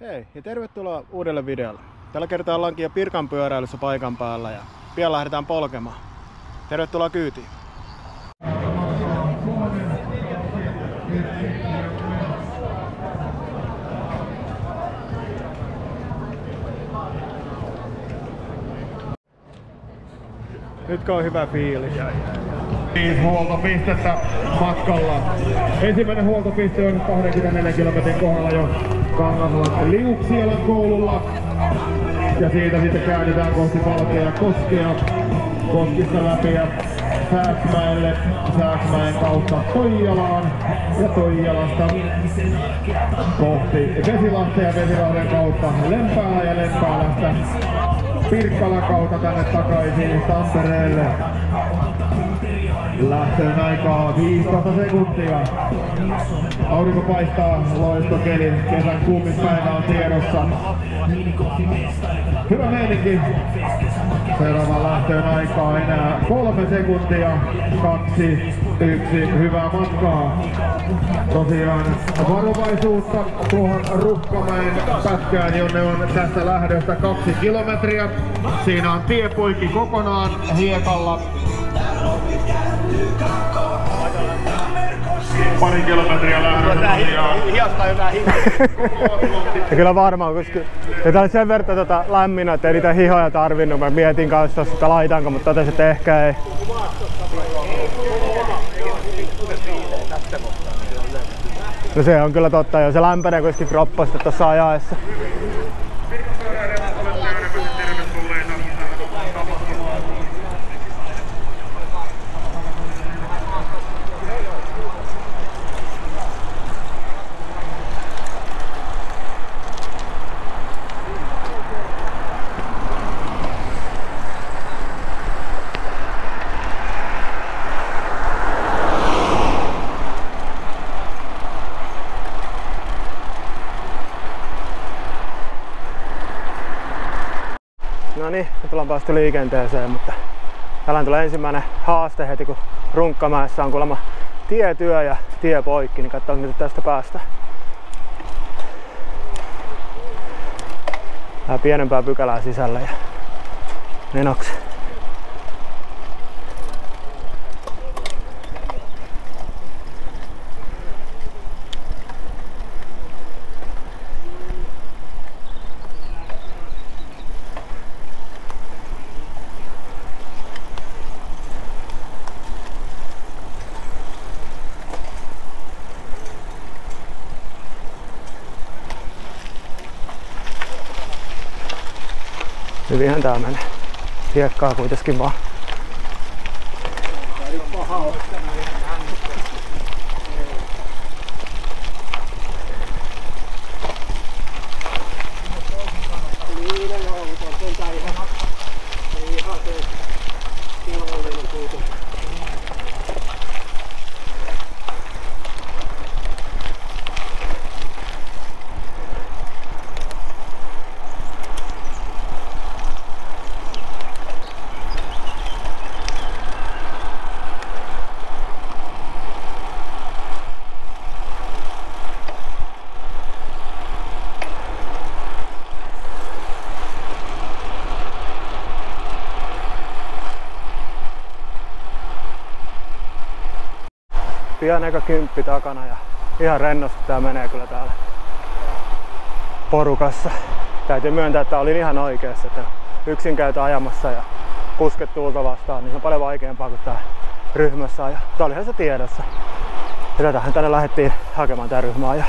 Hei ja tervetuloa uudelle videolle. Tällä kertaa ollaankin jo Pirkan pyöräilyssä paikan päällä ja pian lähdetään polkemaan. Tervetuloa kyytiin! Nyt on hyvä fiilis. 5 huoltopistettä matkalla. Ensimmäinen huoltopiste on 24 kilometrin kohdalla jo Kangasalan Liuksielan koululla. Ja siitä sitten käännytään kohti Valkea ja Koskea. Koskista läpi ja Sääksmäelle, Sääksmäen kautta Toijalaan ja Toijalasta kohti Vesilahteen ja Vesilahden kautta Lempäälä ja Lempäälästä Pirkkalan kautta tänne takaisin Tampereelle. Lähtöön aikaa 15 sekuntia. Aurinko paistaa, loistokeli, kesän kuumin päivä on tiedossa. Hyvä meininki. Seuraavan lähtöön aikaa enää 3 sekuntia. 2, 1, hyvää matkaa. Tosiaan varovaisuutta tuohon Rukkamäen pätkään, jonne on tästä lähdöstä 2 kilometriä. Siinä on tie poikki kokonaan hiekalla. Pari kilometriä lähdössä. Ja kyllä varmaan, koska tää oli sen verran lämminä, että ei niitä hihoja tarvinnut. Mä mietin kanssa, että laitanko, mutta totesin, että ehkä ei. No se on kyllä totta, jo se lämpenee kuitenkin kroppasta tuossa ajaessa. No niin, nyt ollaan päästy liikenteeseen, mutta täällä tulee ensimmäinen haaste heti, kun Runkkamäessä on kuulemma tietyö ja tie poikki, niin katsotaan miten tästä päästään. Vähän pienempää pykälää sisälle ja menoksi. Hyvinhän tää menee. Hiekkaa kuitenkin vaan. Pian eka 10 takana ja ihan rennosti tää menee kyllä täällä porukassa. Täytyy myöntää, että olin ihan oikeassa, että yksin käytä ajamassa ja pusket tuulta vastaan, niin se on paljon vaikeampaa kuin tää ryhmässä ajo. Tää olihan se tiedossa. Ja tätähän tänne lähdettiin hakemaan tää ryhmää ja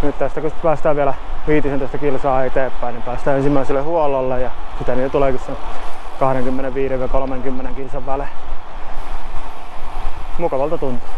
nyt tästä kun päästään vielä 15 kilsaa eteenpäin, niin päästään ensimmäiselle huollolle ja sitä niitä tuleekin sen 25-30 kilsan välein. Mukavalta tuntuu.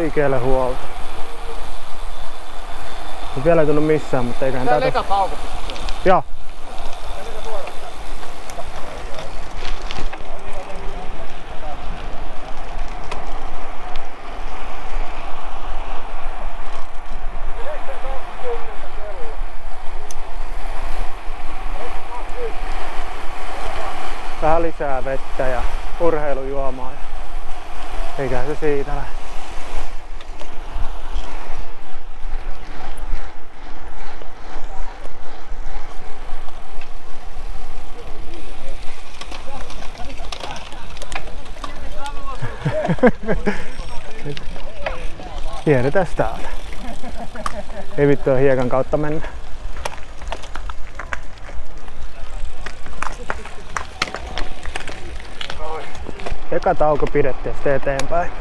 Oikealle huolto. Vielä ei tunnu missään, mutta eiköhän täältä... Tää eka tauko pystyy. Joo. Vähän lisää vettä ja urheilujuomaa. Eiköhän se siitä lähde. Tiedetään täältä. Ei vittua hiekan kautta mennä. Eka tauko pidettiin sitten eteenpäin.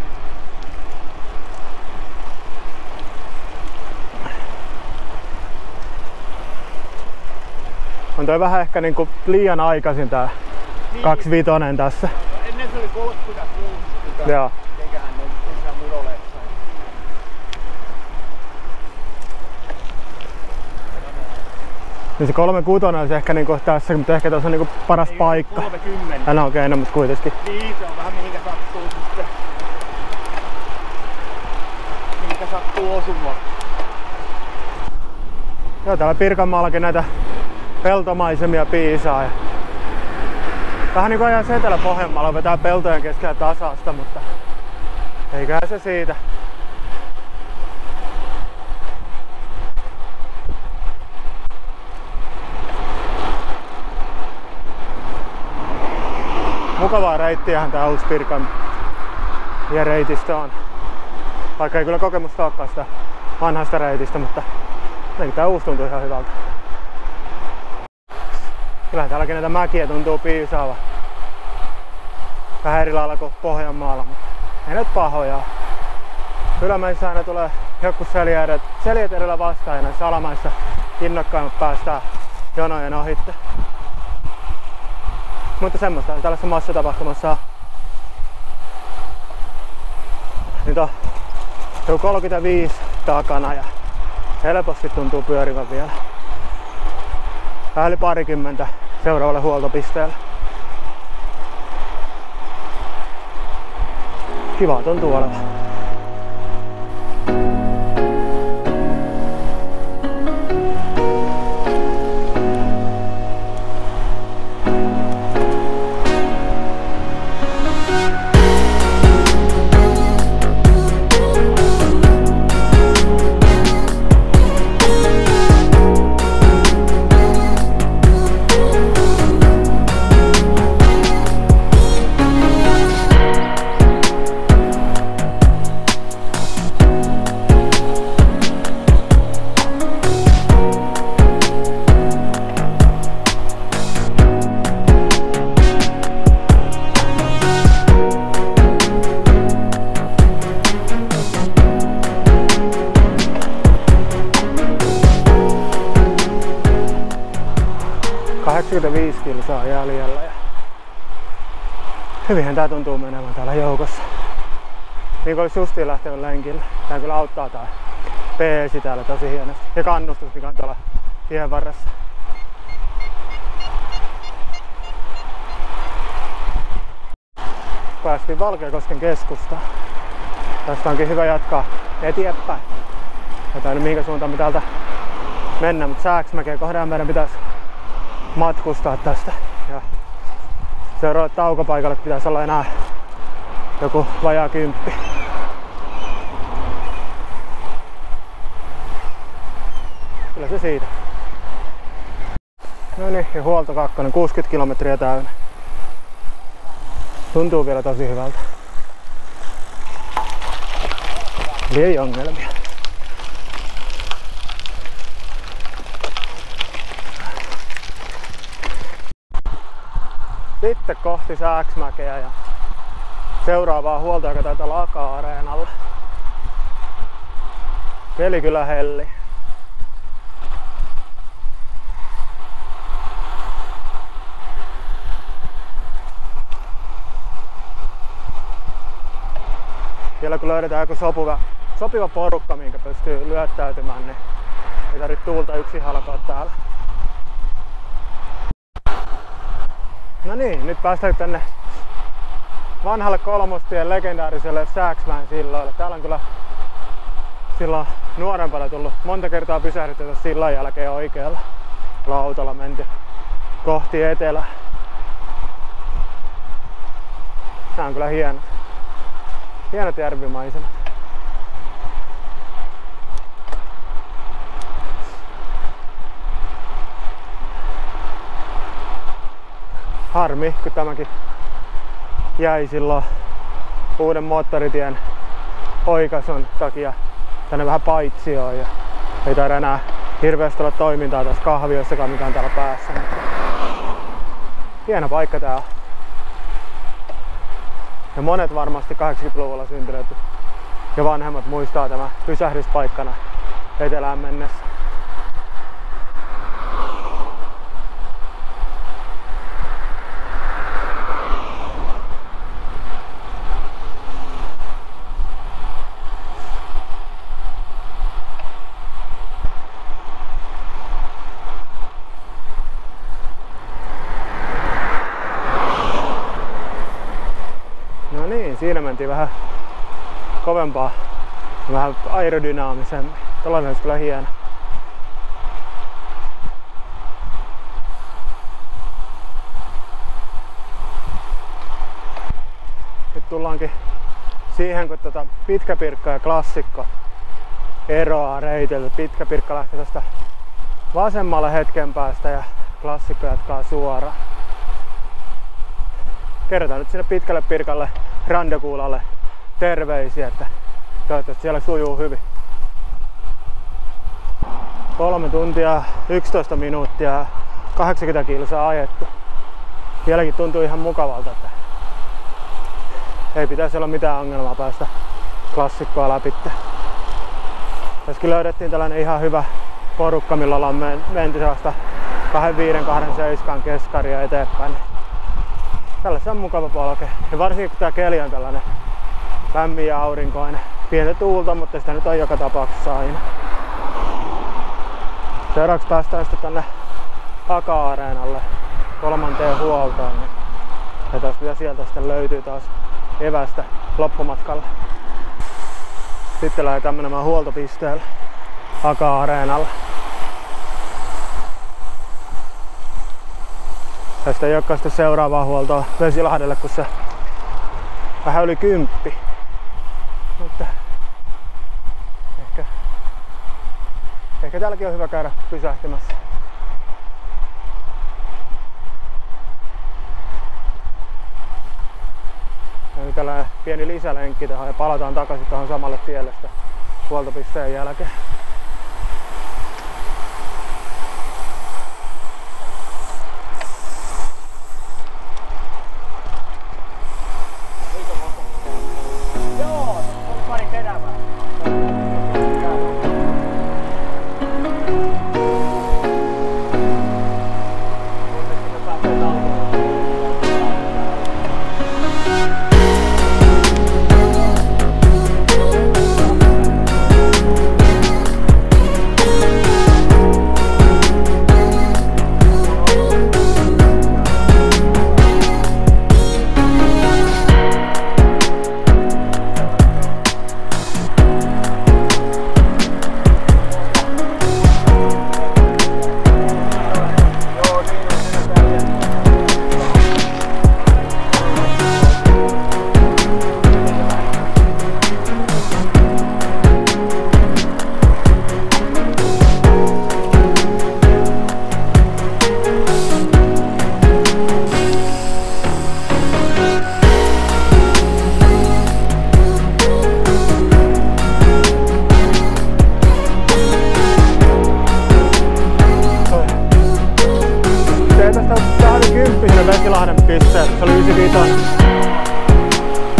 On toi vähän ehkä niinku liian aikaisin tää 25 tässä. Ennen se oli 36. Joo. Eiköhän ne tosiaan mudolle. Niin se 36 olisi ehkä niinku tässä, mutta ehkä tässä on niinku paras paikka. 30. No okei, no mutta kuitenkin. Niin, se on vähän mihinkä sattuu sitten. Mihinkä sattuu osumaan. Joo, täällä Pirkanmaallakin näitä peltomaisemia piisaa. Ja vähän niinku ajaa Etelä-Pohjanmaalla, vetää peltojen keskellä tasasta, mutta eiköhän se siitä. Mukavaa reittiähän tää uusi Pirkan ja reitistö on. Vaikka ei kyllä kokemusta olekaan sitä vanhasta reitistä, mutta tää uusi tuntuu ihan hyvältä. Kyllähän täälläkin näitä mäkiä tuntuu piisaava. Vähän eri lailla kuin Pohjanmaalla, mutta ei nyt pahoja. Ylämäissä aina tulee jotkut seljät edellä vastaan ja näissä alamaissa innokkaimmat päästään jonojen ohitte. Mutta semmoista tällaisessa massatapahtumassa on. Nyt on joku 35 takana ja helposti tuntuu pyörivän vielä. Vähän yli 20 seuraavalle huoltopisteelle. Kiva tuntuu olevan. Kilsaa jäljellä ja hyvinhän tää tuntuu menevän täällä joukossa. Niin kuin olisi justiin lähtenyt lenkille. Tää kyllä auttaa tää peesi täällä tosi hienosti. Ja kannustus mikä on tuolla tien varressa. Päästiin Valkeakosken keskustaan. Tästä onkin hyvä jatkaa eteenpäin. Jotain mihinkä suuntaan me täältä mennään, mutta Sääksmäkeen kohtaan meidän pitäisi matkustaa tästä. Ja seuraavalle taukopaikalle pitäisi olla enää joku vajaa 10. Kyllä se siitä. No niin, ja huolto 2, 60 kilometriä täynnä. Tuntuu vielä tosi hyvältä. Eli ei ongelmia. Sitten kohti Sääksmäkeä ja seuraavaa huoltoa, joka taitaa olla Aka-areenalla. Keli kyllä helli. Vielä kun löydetään joku sopuva sopiva porukka, minkä pystyy lyöttäytymään, niin ei tarvitse tuulta yksin halkoa täällä. No niin, nyt päästään tänne vanhalle Kolmostien legendaariselle Sääksmäen silloille. Täällä on kyllä silloin nuorempana tullut monta kertaa pysähdytty sillan jälkeen oikealla autolla menty kohti etelää. Tää on kyllä hienot järvimaisemat. Harmi, kun tämäkin jäi silloin uuden moottoritien oikaisun takia tänne vähän paitsioon ja ei taida enää hirveästi olla toimintaa tässä kahviossakaan, mikä on täällä päässä. Hieno paikka tää on. Ja monet varmasti 80-luvulla syntyneet ja vanhemmat muistaa tämä pysähdyspaikkana etelään mennessä. No niin, siinä mentiin vähän kovempaa, vähän aerodynaamisemmin. Tällainen olisi kyllä hieno. Nyt tullaankin siihen, kun Pitkäpirkka ja Klassikko eroaa reiteiltä. Pitkäpirkka lähtee tästä vasemmalle hetken päästä ja Klassikko jatkaa suoraan. Kerrotaan nyt sinne Pitkälle Pirkalle Randekuulalle terveisiä, että toivottavasti siellä sujuu hyvin. 3 tuntia 11 minuuttia 80 kilsaa ajettu. Vieläkin tuntuu ihan mukavalta, että ei pitäisi olla mitään ongelmaa päästä Klassikkoa läpi. Tässäkin löydettiin tällainen ihan hyvä porukka, millä ollaan menty sellaista 25-27 keskaria eteenpäin. Tällaisen on mukava polke. Ja varsinkin kun tää keli on tällainen lämmin ja aurinkoinen. Pientä tuulta, mutta sitä nyt on joka tapauksessa aina. Seuraavaksi päästään sitten tänne Aka-areenalle 3. huoltoon. Ja taas mitä sieltä sitten löytyy taas evästä loppumatkalle. Sitten lähdetään menemään huoltopisteelle Aka-areenalle. Tästä ei olekaan sitten seuraavaa huoltoa Vesilahdelle, kun se vähän yli 10. Mutta ehkä täälläkin on hyvä käydä pysähtymässä. Ja tällainen pieni lisälenkki tähän ja palataan takaisin tähän samalle tielle sitä huoltopisteen jälkeen. Vekilahden pisteet, se oli 95.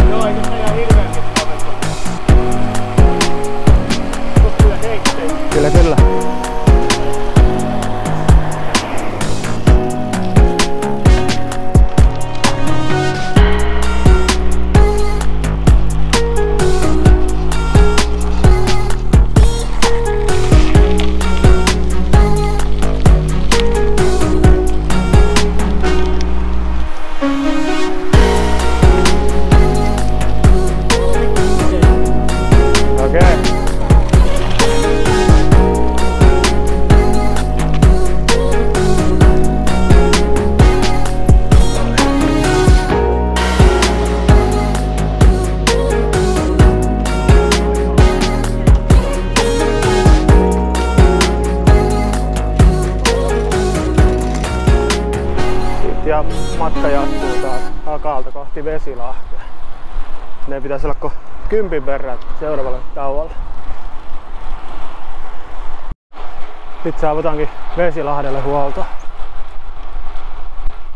Joo, ei tässä ihan hirveästi kavettu. Tuossa kyllä 7. Kyllä, kyllä. Okei. Ja matka jatkuu taas Hakaalta kohti Vesilahtea. Ne pitäisi olla 10 verran seuraavalle tauolle. Sitten saavutaankin Vesilahdelle huolto.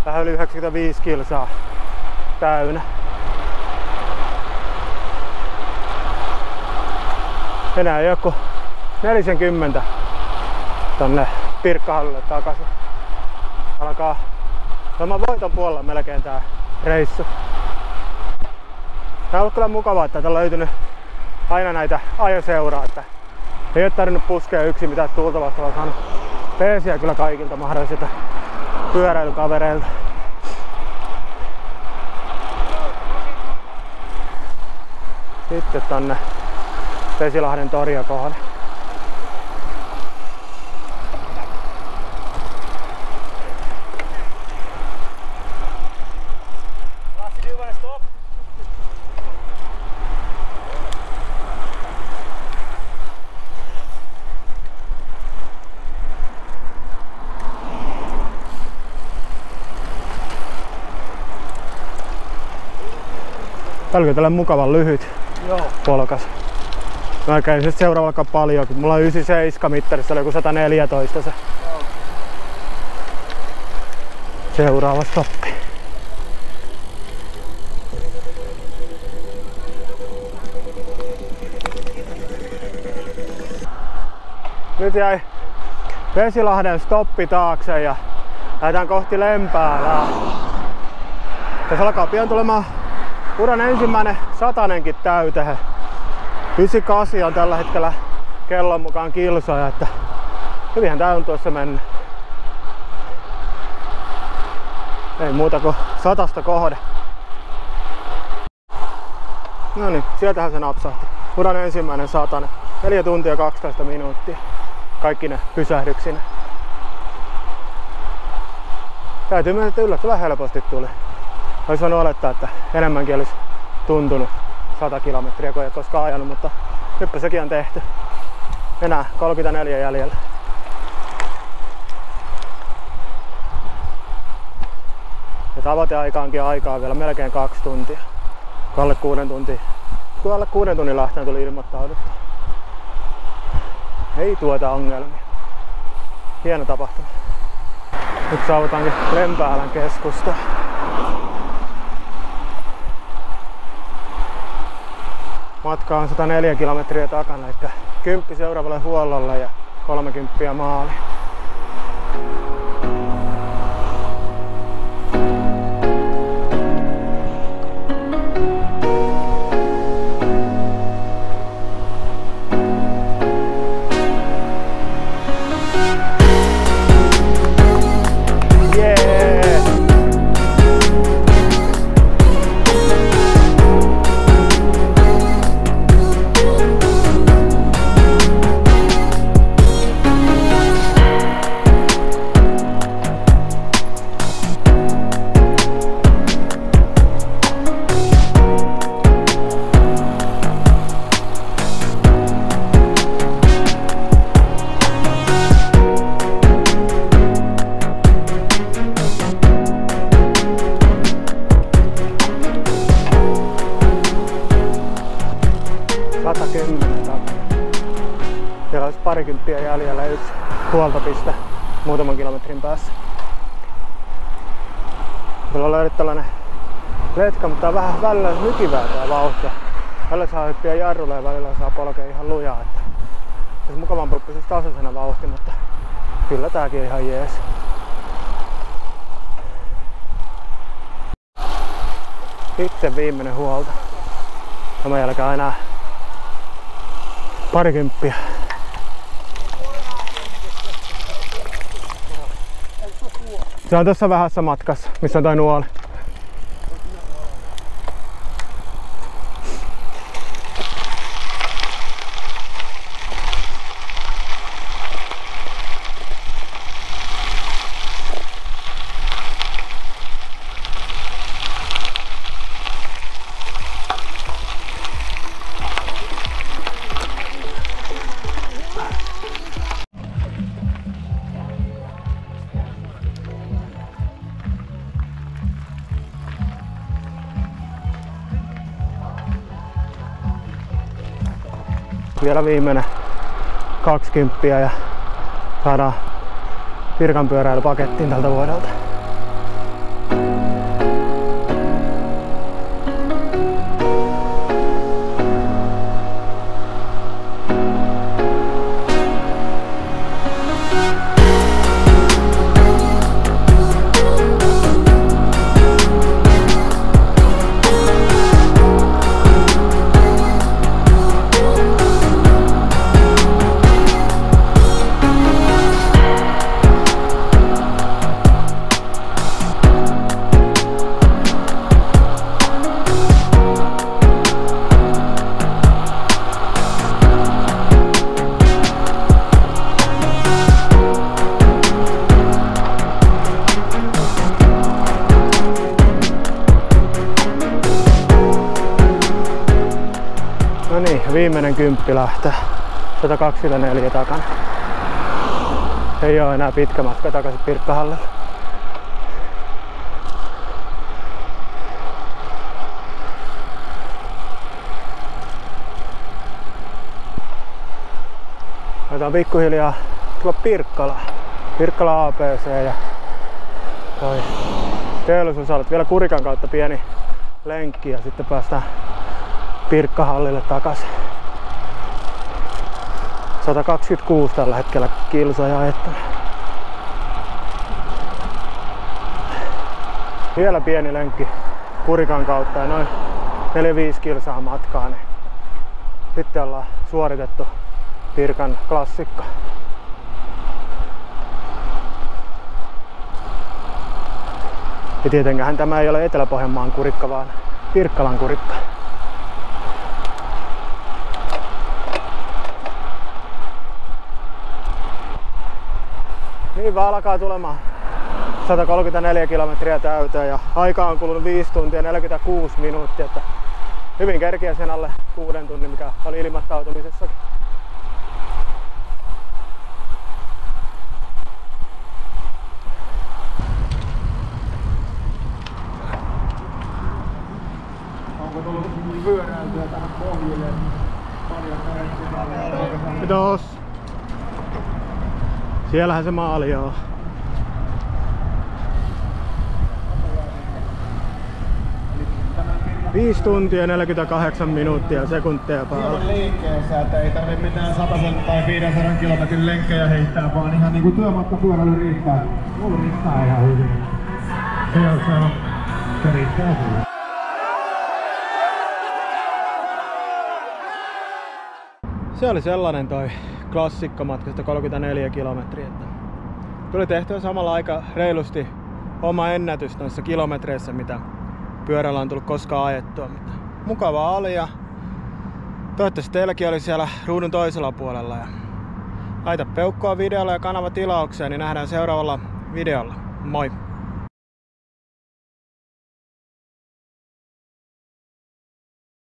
Vähän yli 95 kilsaa täynnä. Enää ei ole kuin 40 tonne Pirkkahallille takaisin. Alkaa olemaan voiton puolella melkein tää reissu. Tää on ollut kyllä mukavaa, että täältä on löytynyt aina näitä ajoseuraa, että ei ole tarvinnut puskea yksin mitään tultavasta, vaan saanut peesiä kyllä kaikilta mahdollisilta pyöräilykavereilta. Sitten tonne Vesilahden toria kohde. Tää oli tällainen mukavan lyhyt polkas. Mä käyn sitten seuraavalla paljon, mulla on 97 mittarissa, oli joku 114 se seuraava stoppi. Nyt jäi Vesilahden stoppi taakse ja lähdetään kohti Lempäälää. Tässä alkaa pian tulemaan uran ensimmäinen satanenkin täyteen. 98 on tällä hetkellä kellon mukaan kilsoja, että hyvinhän tää on tuossa mennyt. Ei muuta kuin 100 kohde. No niin, sieltähän se napsahti. Uran ensimmäinen satanen. 4 tuntia 12 minuuttia. Kaikki ne pysähdyksinä. Täytyy mennä, että yllättävän helposti tuli. Olisi voinut olettaa, että enemmänkin olisi tuntunut 100 kilometriä, kun ei koskaan ajanut, mutta nytpä sekin on tehty. Enää 34 jäljellä. Ja tavoiteaikaankin aikaa vielä melkein 2 tuntia. Kun alle 6 tunnin lähteen tuli ilmoittauduttu. Ei tuota ongelmia. Hieno tapahtuma. Nyt saavutaankin Lempäälän keskusta. Matka on 104 kilometriä takana, eli 10 seuraavalle huollolle ja 30 maaliin. Siellä olisi parikymppiä jäljellä ja yksi huoltopiste muutaman kilometrin päässä. Kyllä on löydetty tällainen letka, mutta on vähän välillä nykivää tää vauhti. Välillä saa hyppiä jarrulle ja välillä saa polkea ihan lujaa. Että olisi mukavampi pysyisi tasaisena vauhti, mutta kyllä tääkin on ihan jees. Sitten viimeinen huolto. Tämän jälkeen enää parikymppiä. Se on tuossa vähässä matkassa, missä on toi nuoli. Vielä viimeinen 20 ja saadaan Pirkan pyöräily pakettiin tältä vuodelta. No niin, viimeinen 10 lähtee. 124 takana. Ei oo enää pitkä matka takaisin Pirkkahallille. Aletaan pikkuhiljaa tulla Pirkkalaan. Pirkkala APC ja toi teollisuusalat. Vielä Kurikan kautta pieni lenkki ja sitten päästään Pirkkahallille takaisin. 126 tällä hetkellä kilsoja ajettuna. Vielä pieni lenkki Kurikan kautta ja noin 4-5 kilsaa matkaa, niin sitten ollaan suoritettu Pirkan klassikko. Ja tietenkään tämä ei ole Etelä-Pohjanmaan kurikka, vaan Pirkkalan kurikka. Niin vaan alkaa tulemaan 134 kilometriä täyteen ja aikaa on kulunut 5 tuntia 46 minuuttia, että hyvin kerkiä sen alle 6 tunnin, mikä oli ilmoittautumisessakin. Onko tullut pyöräiltyä tähän pohjille? Paljon täytyy. Kiitos! Siellähän se maali on. Viisi tuntia 48 minuuttia sekuntia päällä. Liikkeessä, että ei tarvitse mitään 100 tai 500 kilometrin lenkkejä heittää, vaan ihan niinku työmatkapyöräily riittää. Mulla riittää ihan hyvin. Se riittää hyvin. Se oli sellainen toi klassikkomatka 134 kilometriä. Tuli tehtyä samalla aika reilusti oma ennätys noissa kilometreissä, mitä pyörällä on tullut koskaan ajettua. Mutta mukavaa oli ja toivottavasti teilläkin oli siellä ruudun toisella puolella. Ja laita peukkoa videolla ja kanava tilaukseen, niin nähdään seuraavalla videolla. Moi!